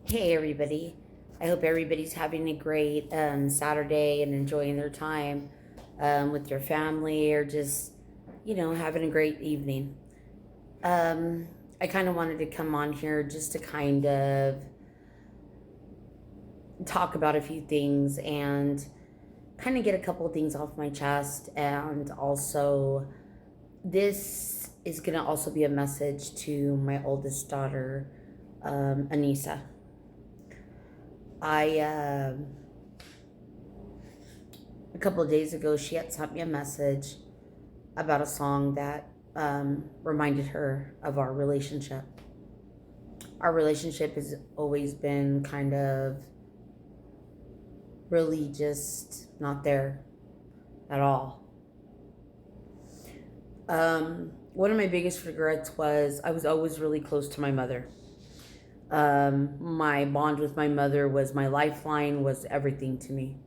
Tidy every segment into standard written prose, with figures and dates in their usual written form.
Hey everybody. I hope everybody's having a great Saturday and enjoying their time with your family or just, having a great evening. Um, I kind of wanted to come on here just to kind of talk about a few things and kind of get a couple of things off my chest. And also, this is going to also be a message to my oldest daughter, Anisa. I a couple of days ago, she had sent me a message about a song that reminded her of our relationship. Our relationship has always been kind of really just not there at all. One of my biggest regrets was I was always really close to my mother. My bond with my mother was my lifeline, was everything to me.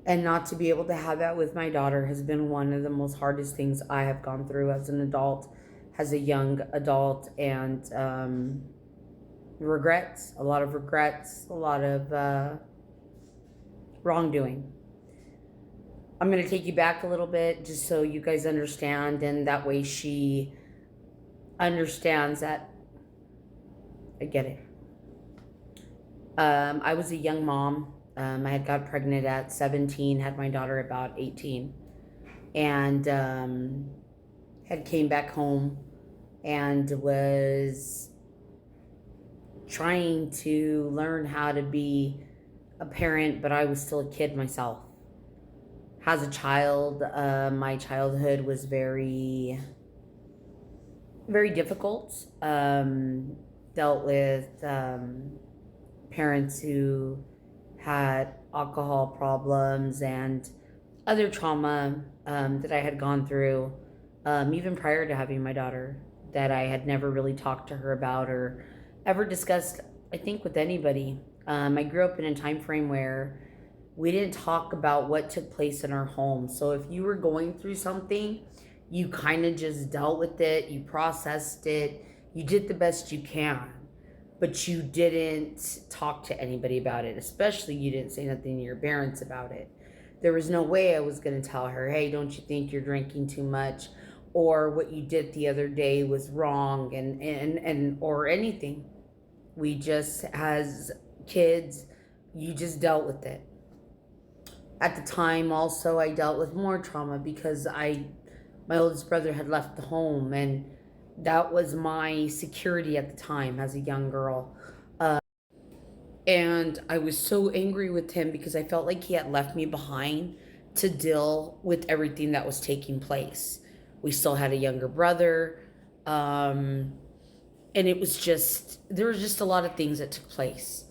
And not to be able to have that with my daughter has been one of the most hardest things I have gone through as an adult, as a young adult, and regrets, a lot of regrets, a lot of wrongdoing. I'm going to take you back a little bit just so you guys understand, and that way she understands that I get it. I was a young mom. I had got pregnant at 17, had my daughter about 18, and had came back home and was trying to learn how to be a parent, but I was still a kid myself. As a child, my childhood was very, very difficult. Dealt with parents who had alcohol problems and other trauma that I had gone through, even prior to having my daughter, that I had never really talked to her about or ever discussed, I think, with anybody. I grew up in a time frame where we didn't talk about what took place in our home. So if you were going through something, you kind of just dealt with it, you processed it, you did the best you can, but you didn't talk to anybody about it. Especially you didn't say nothing to your parents about it. There was no way I was going to tell her, hey, don't you think you're drinking too much, or what you did the other day was wrong, and or anything. We just, as kids, you just dealt with it. At the time also, I dealt with more trauma because my oldest brother had left the home, and that was my security at the time as a young girl. And I was so angry with him because I felt like he had left me behind to deal with everything that was taking place. We still had a younger brother. And it was just, there was just a lot of things that took place.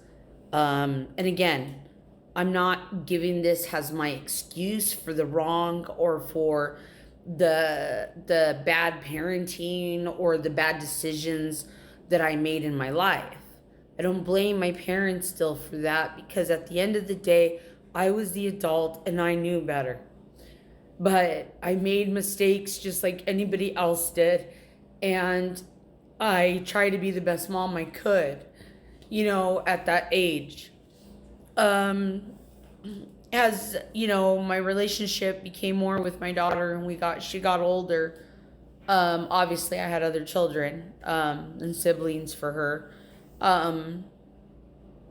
And again, I'm not giving this as my excuse for the wrong or for the bad parenting or the bad decisions that I made in my life. I don't blame my parents still for that because at the end of the day, I was the adult and I knew better. But I made mistakes just like anybody else did. And I tried to be the best mom I could, at that age. Um, as my relationship became more with my daughter and she got older. Obviously I had other children and siblings for her.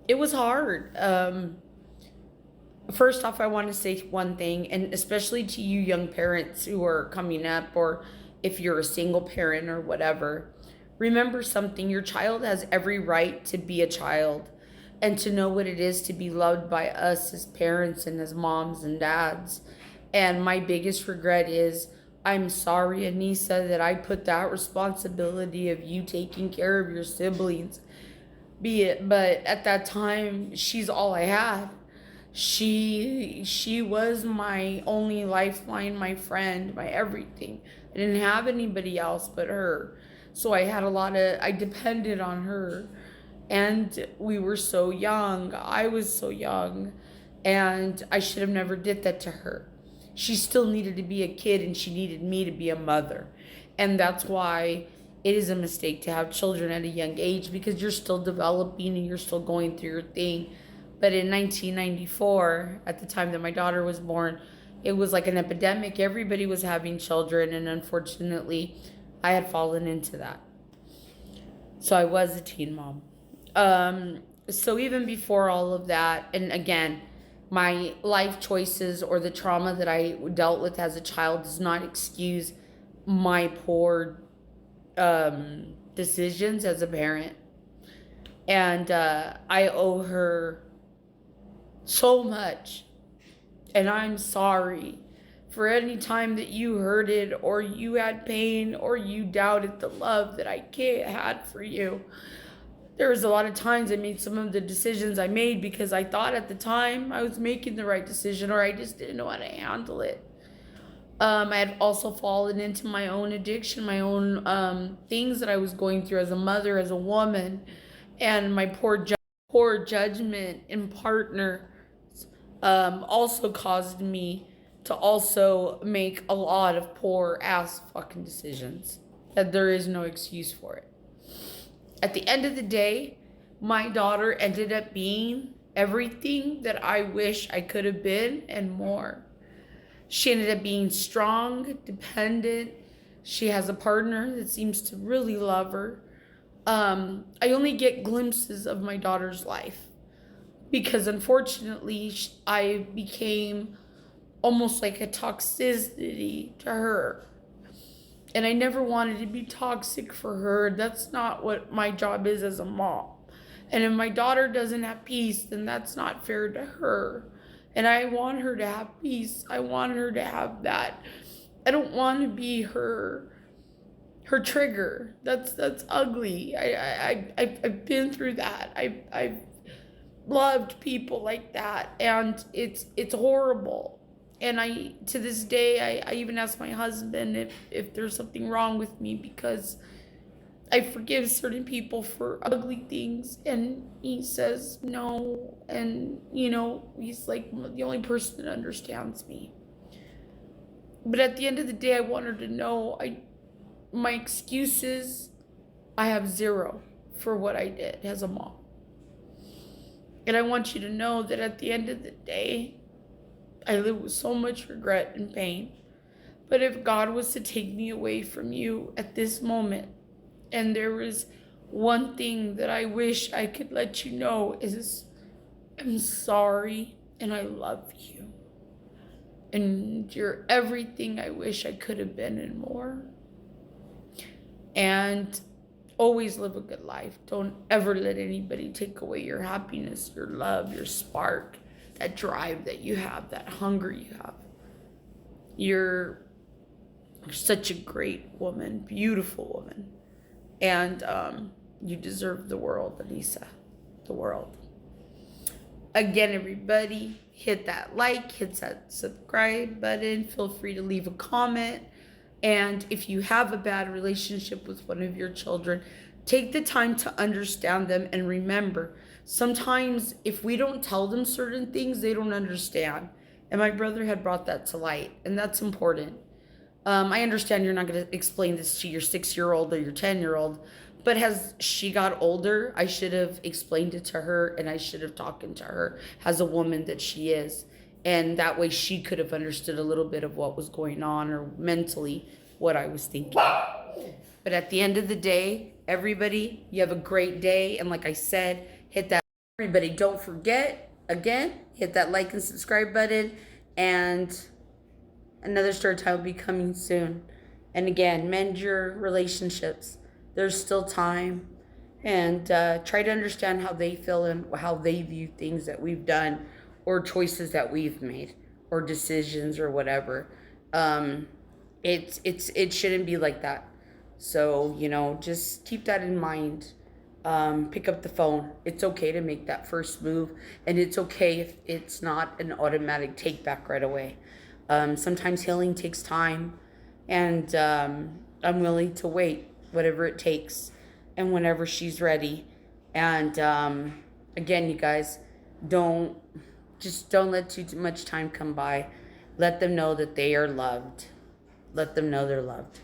It was hard. First off, I want to say one thing, and especially to you young parents who are coming up, or if you're a single parent or whatever, remember something. Your child has every right to be a child and to know what it is to be loved by us as parents and as moms and dads. And my biggest regret is I'm sorry, Anisa, that I put that responsibility of you taking care of your siblings. Be it, but at that time, she's all I had. She was my only lifeline, my friend, my everything. I didn't have anybody else but her. So I depended on her. And we were so young. I was so young. And I should have never did that to her. She still needed to be a kid and she needed me to be a mother. And that's why it is a mistake to have children at a young age because you're still developing and you're still going through your thing. But in 1994, at the time that my daughter was born, it was like an epidemic. Everybody was having children, and unfortunately, I had fallen into that. So I was a teen mom. So even before all of that, and again, my life choices or the trauma that I dealt with as a child does not excuse my poor decisions as a parent. And I owe her so much. And I'm sorry for any time that you hurted or you had pain or you doubted the love that I had for you. There was a lot of times I made some of the decisions I made because I thought at the time I was making the right decision, or I just didn't know how to handle it. I had also fallen into my own addiction, my own things that I was going through as a mother, as a woman, and my poor judgment and partner also caused me to also make a lot of poor ass fucking decisions that there is no excuse for it. At the end of the day, my daughter ended up being everything that I wish I could have been and more. She ended up being strong, dependent. She has a partner that seems to really love her. I only get glimpses of my daughter's life because unfortunately I became almost like a toxicity to her. And I never wanted to be toxic for her. That's not what my job is as a mom. And if my daughter doesn't have peace, then that's not fair to her. And I want her to have peace. I want her to have that. I don't want to be her trigger. That's ugly. I've been through that. I've loved people like that, and it's horrible. And I, to this day, I even ask my husband if there's something wrong with me because I forgive certain people for ugly things, and he says no. And he's like the only person that understands me. But at the end of the day, I want her to know my excuses, I have zero for what I did as a mom. And I want you to know that at the end of the day, I live with so much regret and pain. But if God was to take me away from you at this moment, and there was one thing that I wish I could let you know is I'm sorry and I love you. And you're everything I wish I could have been and more. And always live a good life. Don't ever let anybody take away your happiness, your love, your spark, that drive that you have, that hunger you have. You're such a great woman, beautiful woman. And you deserve the world, Anisa. The world. Again, everybody, hit that like, hit that subscribe button. Feel free to leave a comment. And if you have a bad relationship with one of your children, take the time to understand them and remember, sometimes if we don't tell them certain things, they don't understand. And my brother had brought that to light, and that's important. I understand you're not going to explain this to your 6-year-old or your 10-year-old, but as she got older, I should have explained it to her, and I should have talked to her as a woman that she is. And that way she could have understood a little bit of what was going on, or mentally what I was thinking. But at the end of the day, everybody, you have a great day. And like I said, hit that. Everybody, don't forget, again, hit that like and subscribe button. And another story time will be coming soon. And again, mend your relationships. There's still time. And try to understand how they feel and how they view things that we've done, or choices that we've made, or decisions, or whatever. It shouldn't be like that. So, just keep that in mind. Pick up the phone. It's okay to make that first move, and it's okay if it's not an automatic take back right away. Sometimes healing takes time, and I'm willing to wait, whatever it takes, and whenever she's ready. And again, you guys, don't let too much time come by. Let them know that they are loved. Let them know they're loved.